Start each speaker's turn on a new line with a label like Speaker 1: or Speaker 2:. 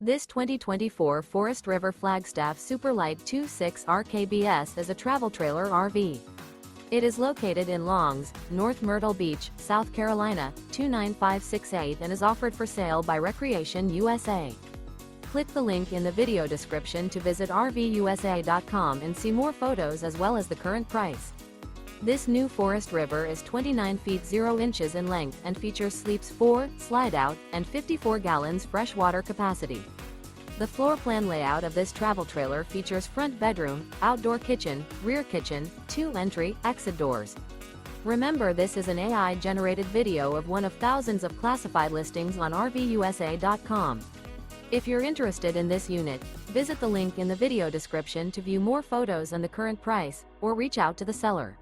Speaker 1: This 2024 Forest River Flagstaff Super Lite 26 RKBS is a travel trailer RV. It is located in Longs, North Myrtle Beach, South Carolina, 29568 and is offered for sale by Recreation USA. Click the link in the video description to visit RVUSA.com and see more photos as well as the current price. This new Forest River is 29 feet 0 inches in length and features sleeps 4, Slideout, and 54 gallons freshwater capacity. The floor plan layout of this travel trailer features front bedroom, outdoor kitchen, rear kitchen, 2 entry, exit doors. Remember, this is an AI-generated video of one of thousands of classified listings on RVUSA.com. If you're interested in this unit, visit the link in the video description to view more photos and the current price, or reach out to the seller.